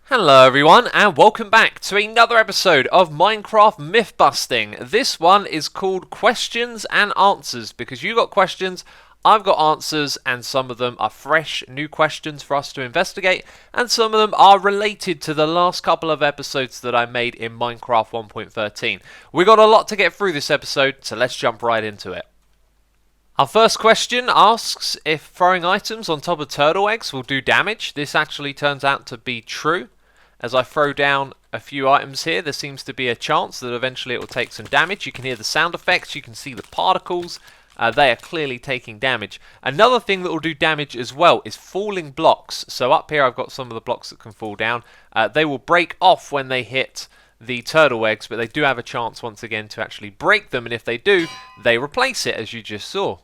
Hello everyone and welcome back to another episode of Minecraft Myth Busting. This one is called Questions and Answers because you got questions, I've got answers, and some of them are fresh new questions for us to investigate, and some of them are related to the last couple of episodes that I made in Minecraft 1.13. We got a lot to get through this episode, so let's jump right into it. Our first question asks if throwing items on top of turtle eggs will do damage. This actually turns out to be true. As I throw down a few items here, there seems to be a chance that eventually it will take some damage. You can hear the sound effects, you can see the particles. They are clearly taking damage. Another thing that will do damage as well is falling blocks. So up here I've got some of the blocks that can fall down. They will break off when they hit the turtle eggs, but they do have a chance once again to actually break them. And if they do, they replace it, as you just saw.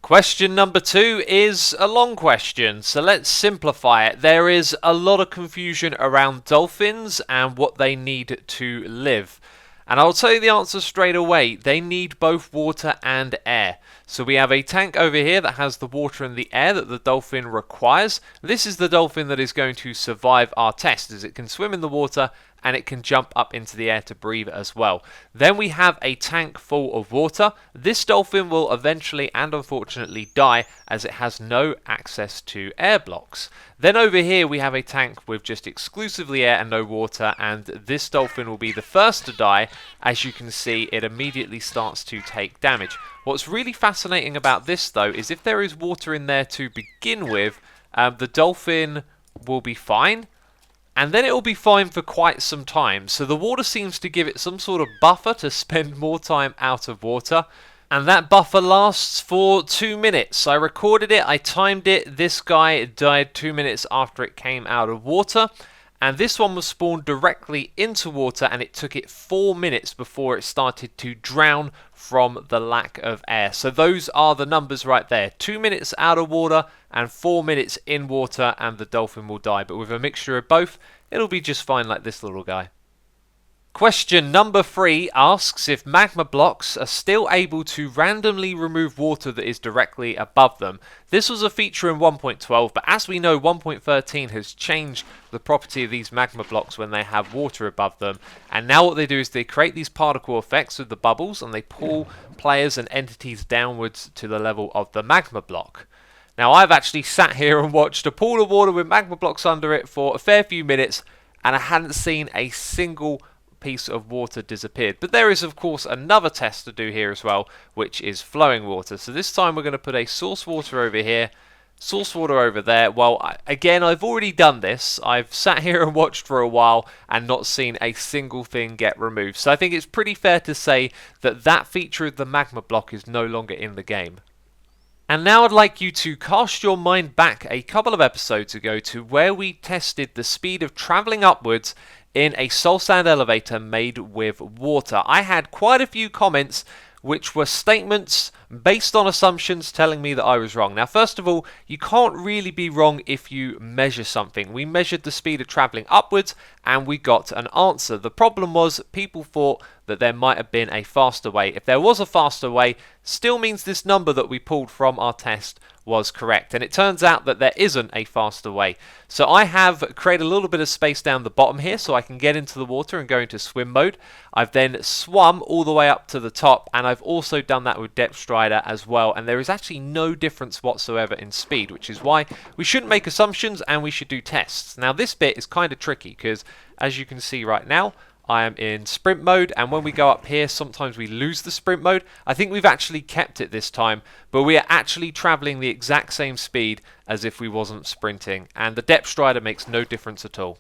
Question number 2 is a long question, so let's simplify it. There is a lot of confusion around dolphins and what they need to live. And I'll tell you the answer straight away. They need both water and air. So we have a tank over here that has the water and the air that the dolphin requires. This is the dolphin that is going to survive our test, as it can swim in the water and it can jump up into the air to breathe as well. Then we have a tank full of water. This dolphin will eventually and unfortunately die as it has no access to air blocks. Then over here we have a tank with just exclusively air and no water, and this dolphin will be the first to die. As you can see, it immediately starts to take damage. What's really fascinating about this though is if there is water in there to begin with, the dolphin will be fine. And then it will be fine for quite some time. So the water seems to give it some sort of buffer to spend more time out of water. And that buffer lasts for 2 minutes. I recorded it, I timed it. This guy died 2 minutes after it came out of water. And this one was spawned directly into water, and it took it 4 minutes before it started to drown from the lack of air. So those are the numbers right there. 2 minutes out of water and 4 minutes in water, and the dolphin will die. But with a mixture of both, it'll be just fine like this little guy. Question number 3 asks if magma blocks are still able to randomly remove water that is directly above them. This was a feature in 1.12, but as we know, 1.13 has changed the property of these magma blocks when they have water above them. And now what they do is they create these particle effects with the bubbles, and they pull players and entities downwards to the level of the magma block. Now I've actually sat here and watched a pool of water with magma blocks under it for a fair few minutes, and I hadn't seen a single piece of water disappeared. But there is of course another test to do here as well, which is flowing water. So this time we're going to put a source water over here, source water over there. Well, again, I've already done this. I've sat here and watched for a while and not seen a single thing get removed. So I think it's pretty fair to say that that feature of the magma block is no longer in the game. And now I'd like you to cast your mind back a couple of episodes ago to where we tested the speed of travelling upwards in a soul sand elevator made with water. I had quite a few comments which were statements based on assumptions telling me that I was wrong. Now, first of all, you can't really be wrong if you measure something. We measured the speed of travelling upwards and we got an answer. The problem was people thought that there might have been a faster way. If there was a faster way, still means this number that we pulled from our test was correct, and it turns out that there isn't a faster way. So I have created a little bit of space down the bottom here so I can get into the water and go into swim mode. I've then swum all the way up to the top, and I've also done that with depth strider as well, and there is actually no difference whatsoever in speed, which is why we shouldn't make assumptions and we should do tests. Now this bit is kind of tricky because as you can see right now, I am in sprint mode, and when we go up here sometimes we lose the sprint mode. I think we've actually kept it this time, but we are actually travelling the exact same speed as if we wasn't sprinting, and the depth strider makes no difference at all.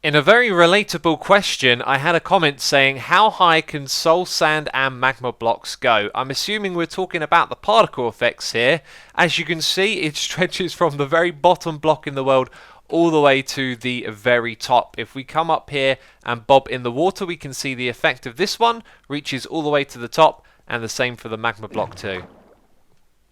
In a very relatable question, I had a comment saying how high can soul sand and magma blocks go? I'm assuming we're talking about the particle effects here. As you can see, it stretches from the very bottom block in the world all the way to the very top. If we come up here and bob in the water, we can see the effect of this one reaches all the way to the top, and the same for the magma block too.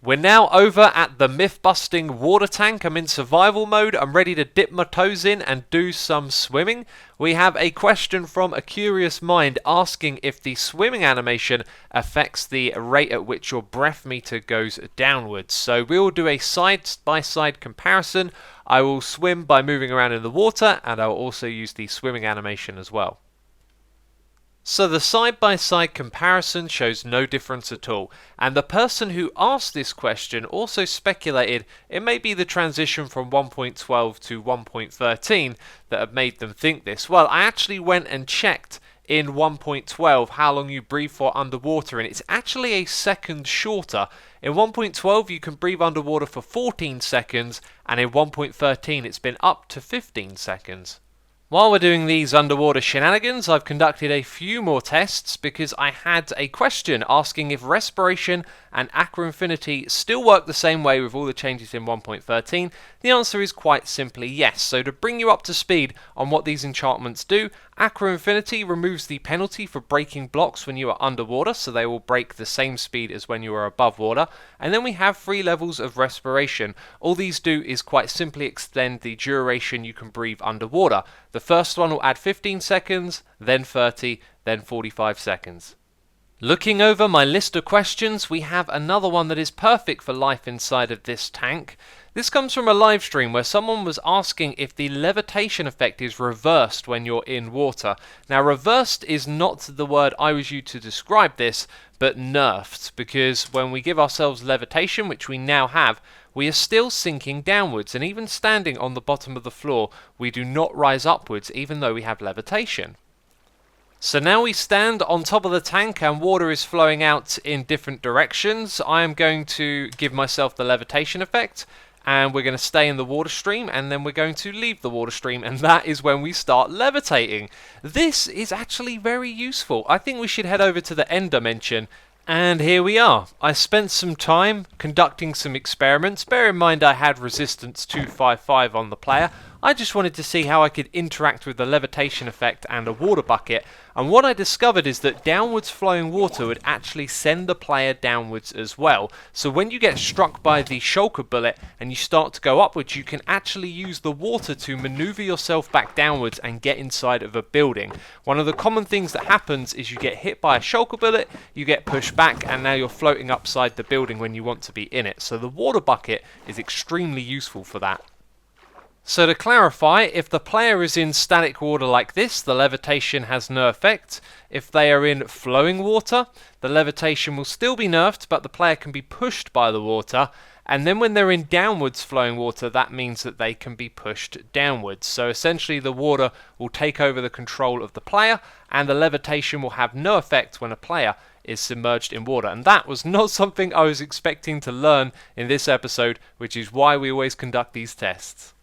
We're now over at the myth-busting water tank. I'm in survival mode. I'm ready to dip my toes in and do some swimming. We have a question from a curious mind asking if the swimming animation affects the rate at which your breath meter goes downwards. So we'll do a side-by-side comparison. I will swim by moving around in the water, and I will also use the swimming animation as well. So the side-by-side comparison shows no difference at all, and the person who asked this question also speculated it may be the transition from 1.12 to 1.13 that have made them think this. Well, I actually went and checked in 1.12 how long you breathe for underwater, and it's actually a second shorter. In 1.12 you can breathe underwater for 14 seconds, and in 1.13 it's been up to 15 seconds. While we're doing these underwater shenanigans, I've conducted a few more tests because I had a question asking if respiration and aqua infinity still work the same way with all the changes in 1.13. The answer is quite simply yes. So to bring you up to speed on what these enchantments do, aqua infinity removes the penalty for breaking blocks when you are underwater, so they will break the same speed as when you are above water. And then we have 3 levels of respiration. All these do is quite simply extend the duration you can breathe underwater. The first one will add 15 seconds, then 30, then 45 seconds. Looking over my list of questions, we have another one that is perfect for life inside of this tank. This comes from a live stream where someone was asking if the levitation effect is reversed when you're in water. Now, reversed is not the word I was used to describe this, but nerfed, because when we give ourselves levitation, which we now have, we are still sinking downwards, and even standing on the bottom of the floor, we do not rise upwards even though we have levitation. So now we stand on top of the tank and water is flowing out in different directions. I am going to give myself the levitation effect, and we're going to stay in the water stream, and then we're going to leave the water stream, and that is when we start levitating. This is actually very useful. I think we should head over to the end dimension. And here we are. I spent some time conducting some experiments. Bear in mind I had resistance 255 on the player. I just wanted to see how I could interact with the levitation effect and a water bucket. And what I discovered is that downwards flowing water would actually send the player downwards as well. So when you get struck by the shulker bullet and you start to go upwards, you can actually use the water to maneuver yourself back downwards and get inside of a building. One of the common things that happens is you get hit by a shulker bullet, you get pushed back, and now you're floating upside the building when you want to be in it. So the water bucket is extremely useful for that. So to clarify, if the player is in static water like this, the levitation has no effect. If they are in flowing water, the levitation will still be nerfed, but the player can be pushed by the water. And then when they're in downwards flowing water, that means that they can be pushed downwards. So essentially the water will take over the control of the player, and the levitation will have no effect when a player is submerged in water. And that was not something I was expecting to learn in this episode, which is why we always conduct these tests.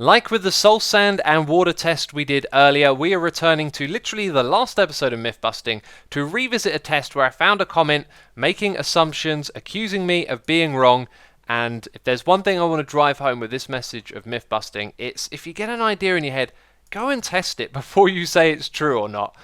Like with the soul sand and water test we did earlier, we are returning to literally the last episode of Mythbusting to revisit a test where I found a comment making assumptions, accusing me of being wrong. And if there's one thing I want to drive home with this message of Mythbusting, it's if you get an idea in your head, go and test it before you say it's true or not.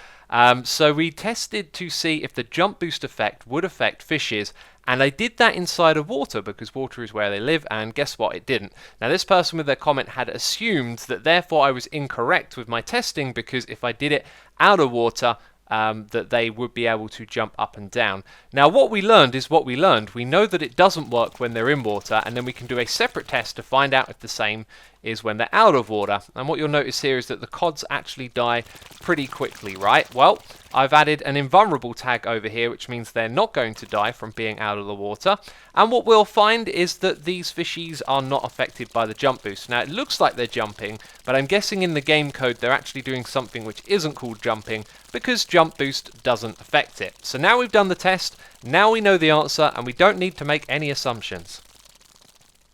So we tested to see if the jump boost effect would affect fishes, and I did that inside of water because water is where they live, and guess what, it didn't. Now this person with their comment had assumed that therefore I was incorrect with my testing, because if I did it out of water, that they would be able to jump up and down. Now what we learned is what we learned. We know that it doesn't work when they're in water, and then we can do a separate test to find out if the same is when they're out of water. And what you'll notice here is that the cods actually die pretty quickly, right? Well, I've added an invulnerable tag over here, which means they're not going to die from being out of the water. And what we'll find is that these fishies are not affected by the jump boost. Now it looks like they're jumping, but I'm guessing in the game code they're actually doing something which isn't called jumping, because jump boost doesn't affect it. So now we've done the test, now we know the answer, and we don't need to make any assumptions.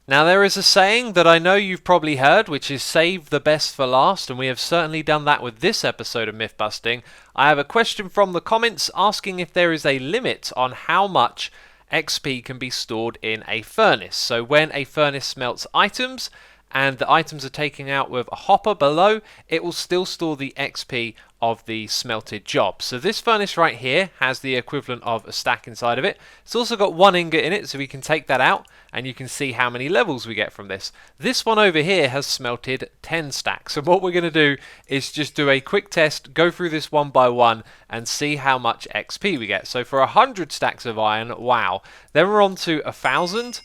Now there is a saying that I know you've probably heard, which is save the best for last, and we have certainly done that with this episode of Mythbusting. I have a question from the comments asking if there is a limit on how much XP can be stored in a furnace. So when a furnace smelts items, and the items are taken out with a hopper below, it will still store the XP of the smelted job. So this furnace right here has the equivalent of a stack inside of it. It's also got 1 ingot in it, so we can take that out and you can see how many levels we get from this. This one over here has smelted 10 stacks. So what we're going to do is just do a quick test, go through this one by one and see how much XP we get. So for 100 stacks of iron, wow. Then we're on to 1,000.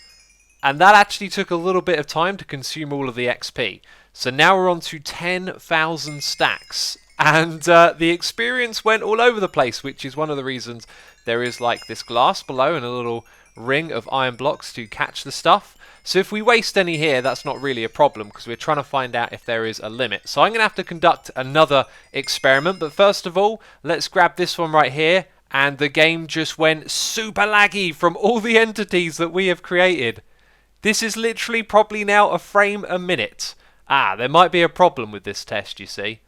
And that actually took a little bit of time to consume all of the XP. So now we're on to 10,000 stacks. And the experience went all over the place, which is one of the reasons there is like this glass below and a little ring of iron blocks to catch the stuff. So if we waste any here, that's not really a problem because we're trying to find out if there is a limit. So I'm going to have to conduct another experiment. But first of all, let's grab this one right here. And the game just went super laggy from all the entities that we have created. This is literally probably now a frame a minute. There might be a problem with this test, you see.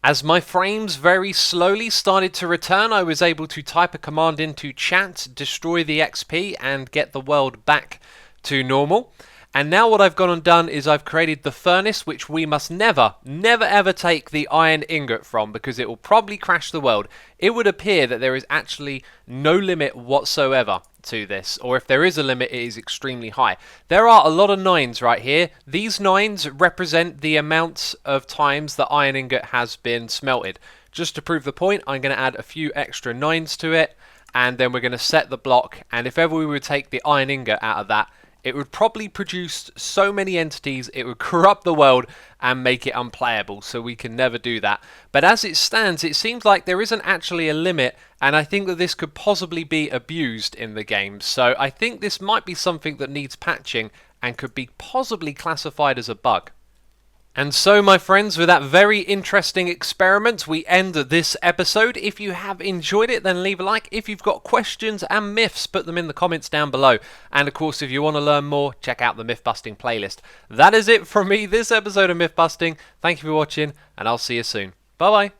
As my frames very slowly started to return, I was able to type a command into chat, destroy the XP, and get the world back to normal. And now what I've gone and done is I've created the furnace, which we must never ever take the iron ingot from because it will probably crash the world. It would appear that there is actually no limit whatsoever to this, or if there is a limit, it is extremely high. There are a lot of 9s right here. These 9s represent the amount of times the iron ingot has been smelted. Just to prove the point, I'm going to add a few extra 9s to it, and then we're going to set the block, and if ever we would take the iron ingot out of that, it would probably produce so many entities, it would corrupt the world and make it unplayable, so we can never do that. But as it stands, it seems like there isn't actually a limit, and I think that this could possibly be abused in the game. So I think this might be something that needs patching and could be possibly classified as a bug. And so, my friends, with that very interesting experiment, we end this episode. If you have enjoyed it, then leave a like. If you've got questions and myths, put them in the comments down below. And of course, if you want to learn more, check out the myth busting playlist. That is it from me, this episode of Myth Busting. Thank you for watching, and I'll see you soon. Bye-bye.